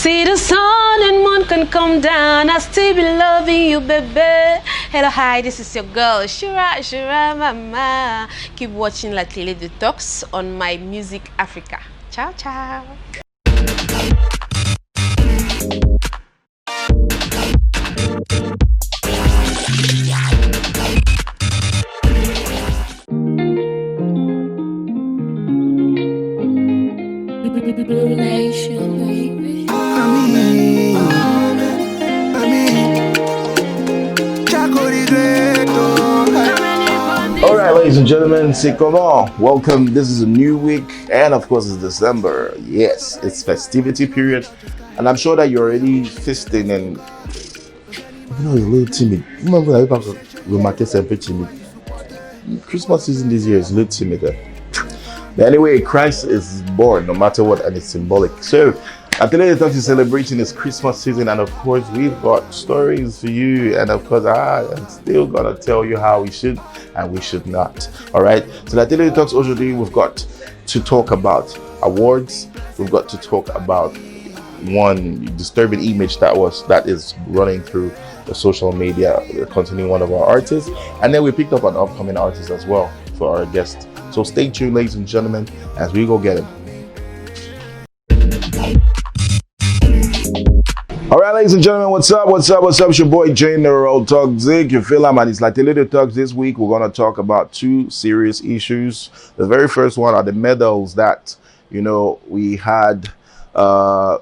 see the sun and moon can come down, I still be loving you, baby. Hello, hi, this is your girl, Shura Mama. Keep watching La Tele de Tox on My Music Africa. Ciao, ciao. Alright, ladies and gentlemen, c'est comment? Welcome. This is a new week, and of course, it's December. Yes, it's festivity period, and I'm sure that you're already feasting and you're a little timid. Remember, timid. Christmas season this year is a little timid. But anyway, Christ is born, no matter what, and it's symbolic. So, at TELE DE TOX is celebrating this Christmas season, and of course, we've got stories for you. And of course, I'm still gonna tell you how we should and we should not. All right. So, at TELE DE TOX aujourd'hui, we've got to talk about awards. We've got to talk about one disturbing image that is running through the social media concerning one of our artists, and then we picked up an upcoming artist as well for our guest. So stay tuned, ladies and gentlemen, as we go get him. All right, ladies and gentlemen, what's up? It's your boy General Toxic. You feel I'm at it's like TELE DE TOX. This week we're gonna talk about two serious issues. The very first one are the medals that we had. The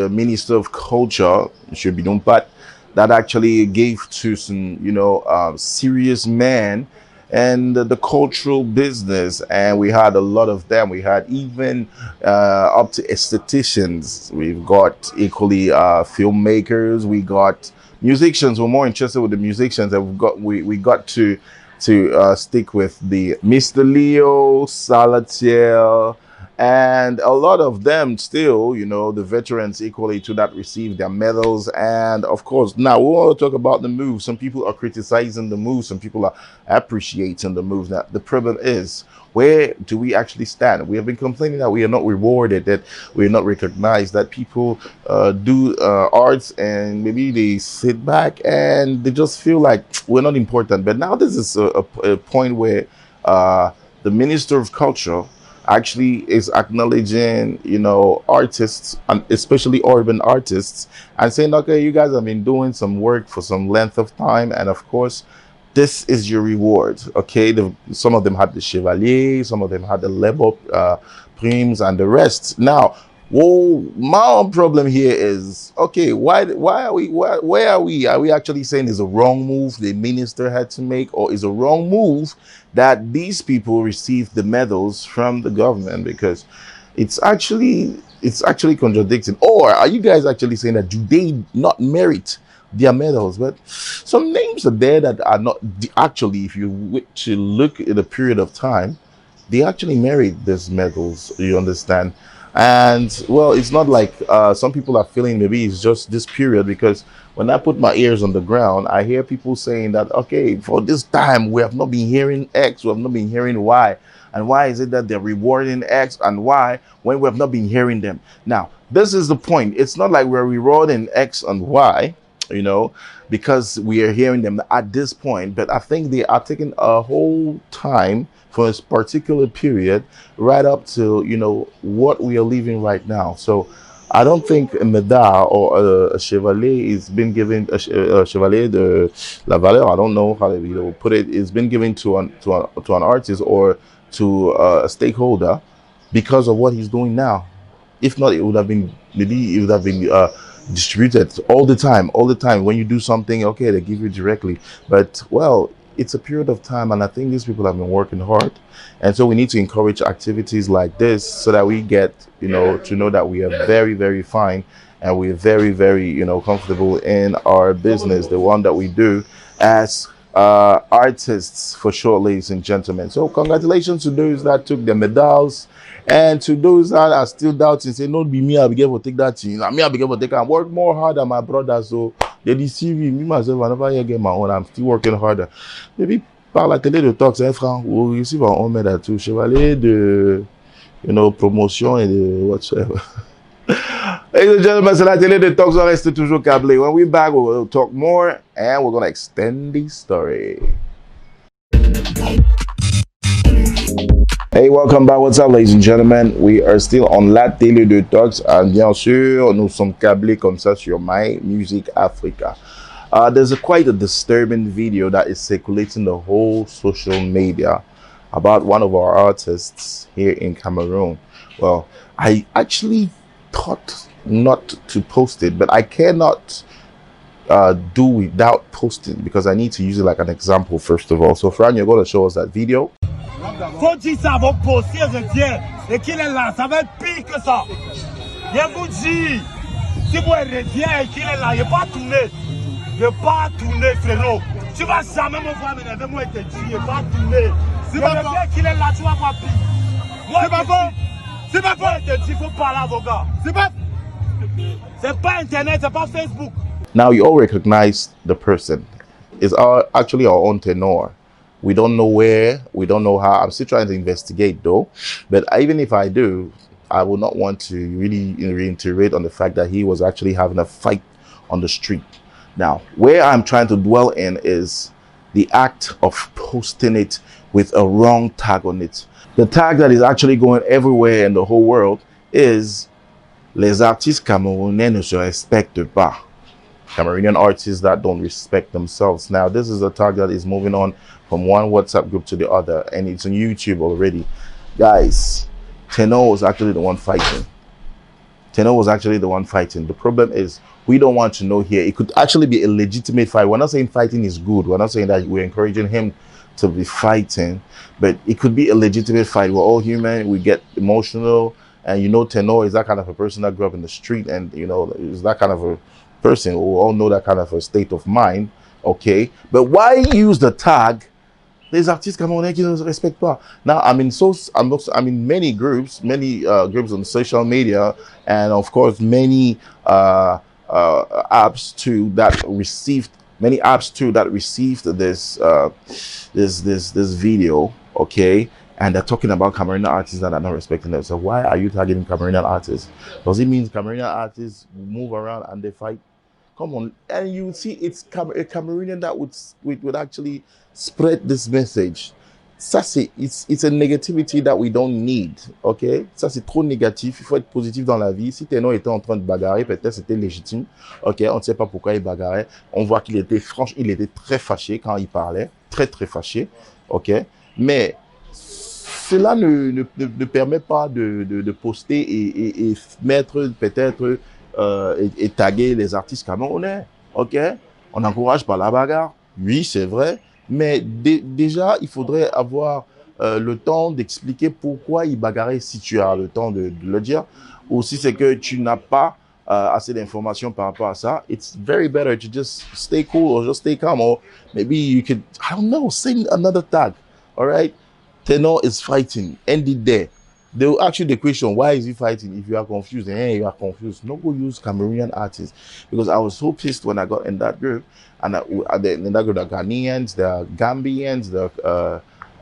Minister of Culture, should be Dumpat, that actually gave to some serious men and the cultural business, and we had a lot of them. We had even up to estheticians. We've got equally filmmakers. We got musicians. We're more interested with the musicians, and we got to stick with the Mr. Leo Salatiel. And a lot of them still, the veterans equally to that received their medals. And of course, now we want to talk about the move. Some people are criticizing the move. Some people are appreciating the move. Now, the problem is, where do we actually stand? We have been complaining that we are not rewarded, that we are not recognized, that people do arts and maybe they sit back and they just feel like we're not important. But now this is a point where the Minister of Culture actually is acknowledging, artists, and especially urban artists, and saying, okay, you guys have been doing some work for some length of time, and of course, this is your reward. Okay, some of them had the Chevalier, some of them had the Level Primes, and the rest. Now, my own problem here is, okay, where are we? Are we actually saying it's a wrong move the minister had to make, or is a wrong move that these people received the medals from the government? Because it's actually contradicting. Or are you guys actually saying that do they not merit their medals? But some names are there that are not actually, if you were to look at a period of time, they actually merit these medals. You understand? And well, it's not like some people are feeling maybe it's just this period, because when I put my ears on the ground, I hear people saying that, okay, for this time we have not been hearing X, we have not been hearing Y. And why is it that they're rewarding X and Y when we have not been hearing them? Now, this is the point. It's not like we're rewarding X and Y, because we are hearing them at this point. But I think they are taking a whole time for a particular period right up to what we are living right now. So I don't think a medal or a chevalier is been given, a chevalier de la valeur, I don't know how to put it, is been given to an artist or to a stakeholder because of what he's doing now. If not, it would have been distributed all the time. When you do something, okay, they give you directly. But well, it's a period of time, and I think these people have been working hard, and so we need to encourage activities like this so that we get to know that we are very, very fine, and we're very, very comfortable in our business, the one that we do as artists, for sure, ladies and gentlemen. So congratulations to those that took the medals, and to those that are still doubting, say, no, be me, I'll be able to take that thing. I'll be able to take and work more hard than my brother. So they deceive me myself. I never get my own. I'm still working harder. Maybe par la télé de Tox, franc, we'll receive our own medal too. Chevalier de, promotion and de whatsoever. Ladies and gentlemen, c'est la télé de Tox, on reste toujours câblé. When we're back, we'll talk more and we're going to extend the story. Hey, welcome back. What's up, ladies and gentlemen? We are still on la télé de Tox, and bien sûr, nous sommes câblés comme ça sur My Music Africa. There's quite a disturbing video that is circulating the whole social media about one of our artists here in Cameroon. Well, I actually thought not to post it, but I cannot do without posting because I need to use it like an example first of all. So Fran, you're going to show us that video. Faut dire ça va poster, je tiens. Et qu'il est là, ça va être pire que ça. Je vous dis, si vous revient et qu'il est là, il n'est pas tourné. Il n'est pas tourné, frérot. Tu vas jamais me voir m'énerver, moi, et te dire, il n'est pas tourné. Si vous revient qu'il est là, tu vas voir pire. C'est pas bon. C'est pas bon. Il te dit, il faut parler à vos gars. C'est pas Internet, c'est pas Facebook. Now you all recognize the person. It's actually our own tenor. We don't know where, we don't know how. I'm still trying to investigate though. But even if I do, I would not want to really reiterate on the fact that he was actually having a fight on the street. Now, where I'm trying to dwell in is the act of posting it with a wrong tag on it. The tag that is actually going everywhere in the whole world is Les artistes camerounais ne se respectent pas. Cameroonian artists that don't respect themselves. Now, this is a tag that is moving on from one WhatsApp group to the other, and it's on YouTube already. Guys, Tenor was actually the one fighting. Tenor was actually the one fighting. The problem is we don't want to know here. It could actually be a legitimate fight. We're not saying fighting is good. We're not saying that we're encouraging him to be fighting, but it could be a legitimate fight. We're all human. We get emotional, and you know, Tenor is that kind of a person that grew up in the street, and you know, is that kind of a person. We all know that kind of a state of mind. Okay, but why use the tag les artistes camerounais qui ne se respectent pas? Now, I'm in many groups on social media, and of course many apps too that received this video. Okay, and they're talking about Cameroonian artists that are not respecting them. So why are you targeting Cameroonian artists? Does it mean Cameroonian artists move around and they fight? Come on, and you see it's a Cameroonian that would actually spread this message. Ça it's a negativity that we don't need, ok? Ça c'est trop négatif, il faut être positif dans la vie. Si Tenor était en train de bagarrer, peut-être c'était légitime, ok? On ne sait pas pourquoi il bagarrait. On voit qu'il était il était très fâché quand il parlait, très fâché, ok? Mais cela ne permet pas de poster et mettre peut-être et taguer les artistes camerounais, ok? On n'encourage pas la bagarre, oui c'est vrai, mais déjà il faudrait avoir le temps d'expliquer pourquoi il bagarrait si tu as le temps de le dire, ou si c'est que tu n'as pas assez d'informations par rapport à ça. It's very better to just stay cool or just stay calm, or maybe you could, I don't know, say another tag, all right? Tenor is fighting, end it there. They will ask you the question, why is he fighting? If you are confused, hey, you are confused. No, go use Cameroonian artists. Because I was so pissed when I got in that group. And in that group, the Ghanaians, the Gambians, the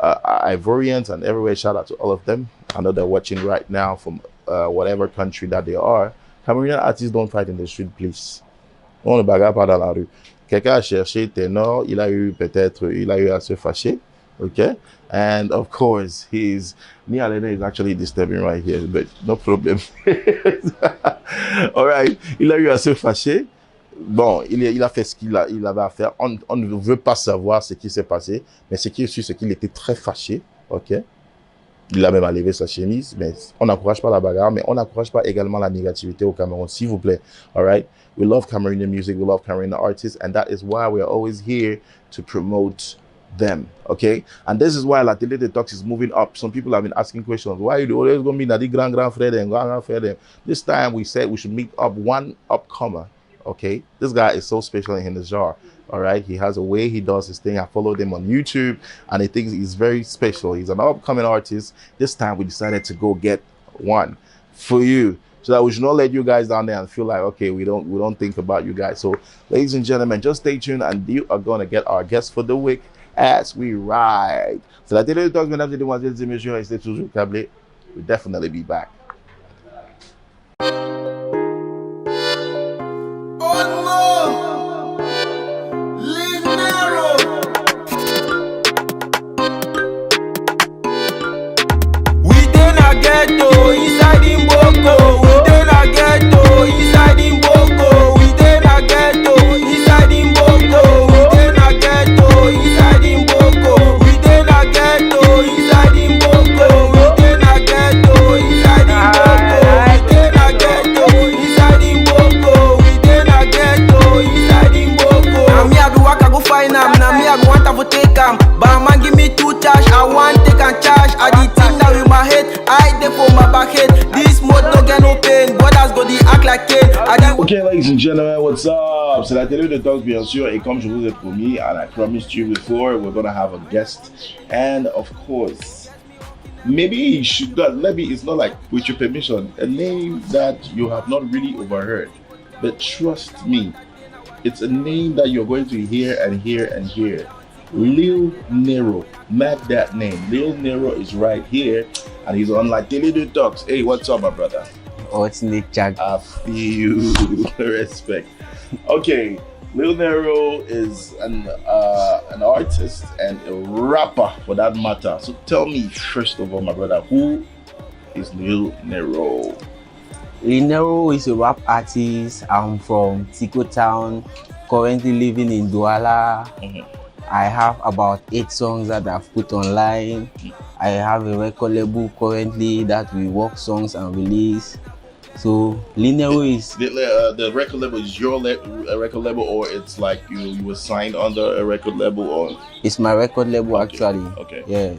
Ivorians, and everywhere. Shout out to all of them. I know they're watching right now from whatever country that they are. Cameroonian artists don't fight in the street, please. On ne bagarre pas dans la rue. Quelqu'un a cherché Tenor, il a eu à se fâcher. Okay, and of course his Nialene is actually disturbing right here, but no problem. All right, il a eu à se fâcher. Bon, il a fait ce qu'il avait à faire. On ne veut pas savoir ce qui s'est passé, mais ce qui est sûr, c'est qu'il était très fâché. Ok, il a même enlevé sa chemise, mais on n'encourage pas la bagarre, mais on n'encourage pas également la négativité au Cameroun, s'il vous plaît. All right, we love Cameroonian music, we love Cameroonian artists, and that is why we are always here to promote them, okay? And this is why TELE DE TOX is moving up. Some people have been asking questions, why are you always going to be the grand frère and grand frère? This time we said we should meet up one upcomer, okay? This guy is so special in his genre, all right? He has a way he does his thing. I followed him on YouTube, and I think he's very special. He's an upcoming artist. This time we decided to go get one for you, so that we should not let you guys down there and feel like, okay, we don't think about you guys. So ladies and gentlemen, just stay tuned, and you are going to get our guest for the week as we ride. So la télé de Tox, mesdames et demoiselles et messieurs, restez toujours câblés. We'll definitely be back. Ok, ladies and gentlemen, what's up? C'est la télé de Tox, bien sûr, et comme je vous ai promis, and I promised you before, we're gonna have a guest, and of course, maybe you should not, maybe it's not like, with your permission, a name that you have not really overheard, but trust me, it's a name that you're going to hear and hear and hear. Lil Nero, mark that name. Lil Nero is right here, and he's on like TELE DE TOX. Hey, what's up, my brother? What's Nick Jack? I feel you. Respect. Okay, Lil Nero is an artist and a rapper for that matter. So tell me first of all, my brother, who is Lil Nero? Lil Nero is a rap artist. I'm from Tico Town, currently living in Douala. I have about 8 songs that I've put online. I have a record label currently that we work songs and release. So Lil Nero is the record label is your record label, or it's like you were signed under a record label, or it's my record label actually. Okay. Yes.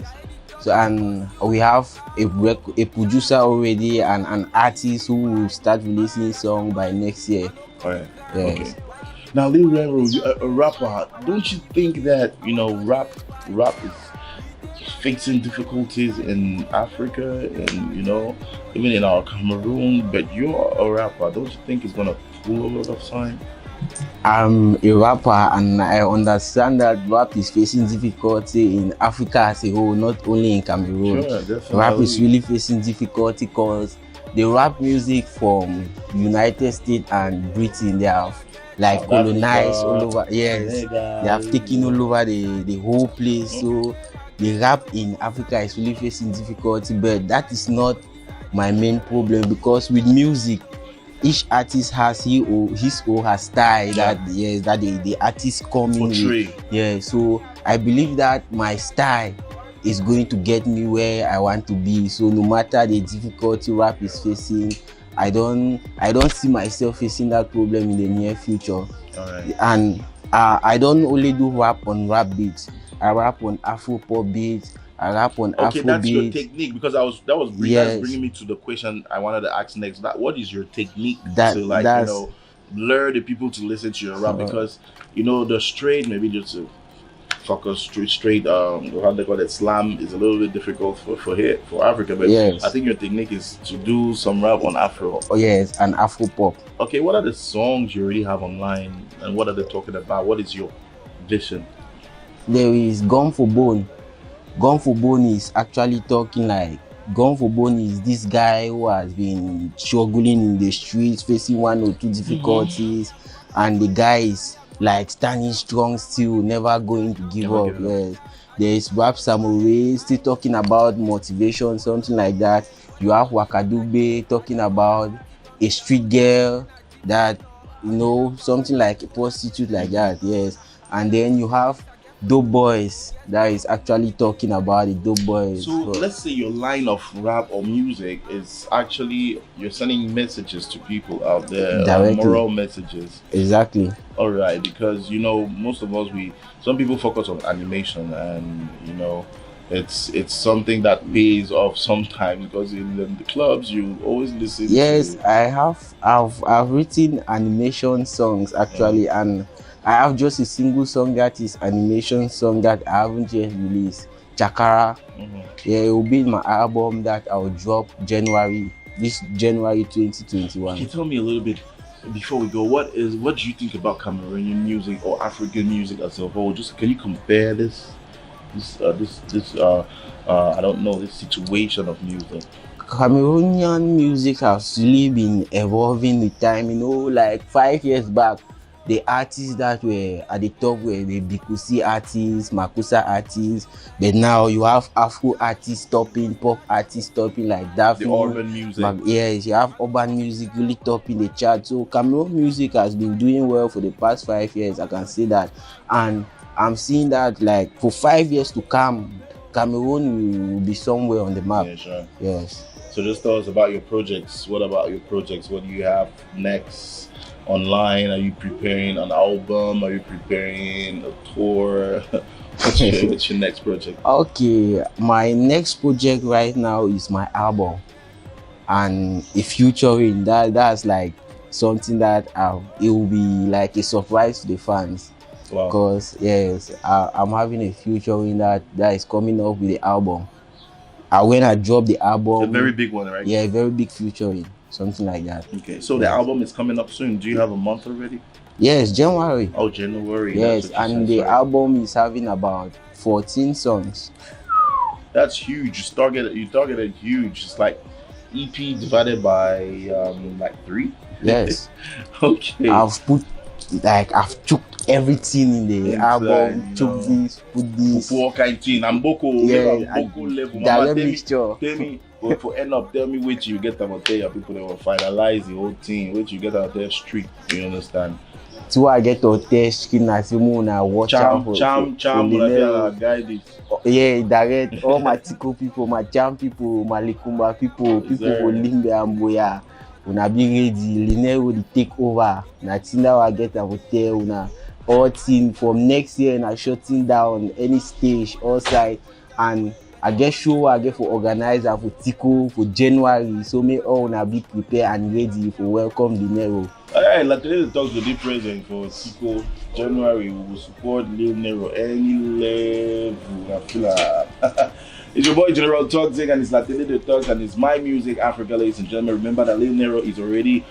So and we have a producer already and an artist who will start releasing song by next year. Alright. Yes. Okay. Now Lil Nero, a rapper, don't you think that rap is facing difficulties in Africa and even in our Cameroon, but you're a rapper, don't you think it's gonna pull a lot of time? I'm a rapper and I understand that rap is facing difficulty in Africa as a whole, not only in Cameroon. Sure, definitely. Rap is really facing difficulty because the rap music from United States and Britain, they have like colonized all over. Yes, they have taken all over the whole place. So the rap in Africa is really facing difficulty, but that is not my main problem because with music, each artist has his or her style that the artist come in with. Yeah, so I believe that my style is going to get me where I want to be. So no matter the difficulty rap is facing, I don't see myself facing that problem in the near future. Alright. And I don't only do rap on rap beats. I rap on Afro pop beats. I rap on Afro beats. Okay, that's your technique, because that's bringing me to the question I wanted to ask next. What is your technique to lure the people to listen to your rap? Because the straight, maybe just to focus straight how they call it, slam is a little bit difficult for Africa, but I think your technique is to do some rap on Afro. Oh yes, and Afro pop. Okay, what are the songs you already have online and what are they talking about? What is your vision? There is Gun for Bone. Gun for Bone is actually talking like, Gun for Bone is this guy who has been struggling in the streets, facing 1 or 2 difficulties, and the guy is like standing strong still, never going to give up. Yes. There is Rap Samurai still talking about motivation, something like that. You have Wakadube talking about a street girl that, something like a prostitute like that. Yes. And then you have Dope Boys that is actually talking about the Dope Boys. So let's say your line of rap or music is actually you're sending messages to people out there, moral messages. Exactly. All right, because most of us some people focus on animation, and it's something that pays off sometimes, because in the clubs you always listen. Yes, I've written animation songs actually, and I have just a single song that is animation song that I haven't yet released, Chakara. Yeah, it will be in my album that I'll drop this January 2021. Can you tell me a little bit before we go, what do you think about Cameroonian music or African music as a whole? Just can you compare this I don't know, this situation of music? Cameroonian music has really been evolving with time. Like 5 years back, the artists that were at the top were the Bikusi artists, Makusa artists, but now you have Afro artists topping, pop artists topping like that. The urban music. Yes, you have urban music really topping the chart. So Cameroon music has been doing well for the past 5 years, I can say that. And I'm seeing that like for 5 years to come, Cameroon will be somewhere on the map. Yeah, sure. Yes. So just tell us about your projects. What about your projects? What do you have next? Online? Are you preparing an album? Are you preparing a tour? What's your next project? Okay, my next project right now is my album, and a featuring that's like something that it will be like a surprise to the fans. Wow. Because yes, I'm having a featuring that is coming up with the album. When I drop the album, a very big one, right? Yeah, a very big featuring, something like that. Okay, so the album is coming up soon. Do you have a month already? Yes, January. Oh, January. Yes, and the album is having about 14 songs. That's huge. You targeted huge. It's like EP divided by like 3. Yes. Okay. I've took everything in the album. Took this, put this. All kind of thing. And Boko. Yeah. Boko level. Direct mixture. Tell me. For end up, tell me which you get about there. People that will finalize the whole thing. Which you get out there street. You understand? So I get to test skin as you know watch out for charm guide it. Yeah, direct all my Tico people, my Jam people, my Likumba people for Limbe and Boya. Una be ready, Linero will take over. Natina will get a hotel, una all team from next year and I shutting down any stage outside, and I get for organizer for Tico for January. So may all una be prepared and ready for welcome Linero. Alright, like TELE DE TOX will be present for Tico January. We will support Lil Nero any level. I feel like it's your boy General Toxic, and it's like TELE DE TOX, and it's my music Africa, ladies and gentlemen. Remember that Lil Nero is already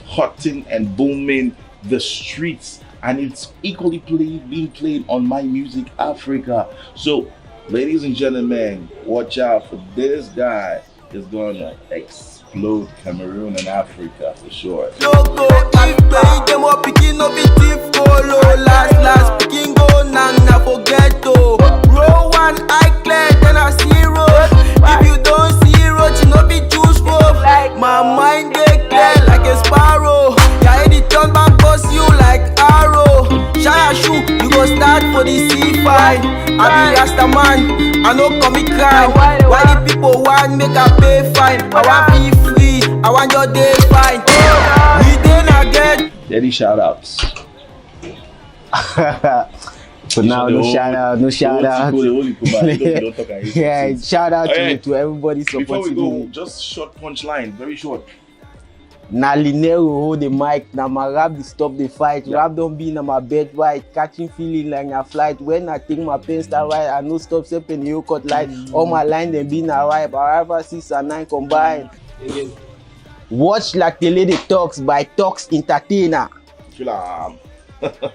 hotting and booming the streets, and it's equally being played on My Music Africa. So, ladies and gentlemen, watch out for this guy. Is gonna explode Cameroon and Africa for sure. Roll one eye clear, then I see road. If you don't see road, you know be choose road. My mind they clear like a sparrow. Yeah, any turn back bust you like arrow. Shire shoe, you go start for the C5. I be Rasta man, I no commit crime. Why the people want make a pay fine? I want be free, I want your day fine. We then again. Daddy shout outs. So now no shout out. Yeah, shout out to everybody supporting. Before we go, just short punchline, very short. Na Linero hold the mic, na my rap to stop the fight. Rap don't be na my bed right, catching feeling like a flight. When I take my pen start right, I no stop stepping you cut light. All my line them be na right, arrival 6 and 9 combined. Watch like TELE DE TOX by Tox Entertainer. Feel like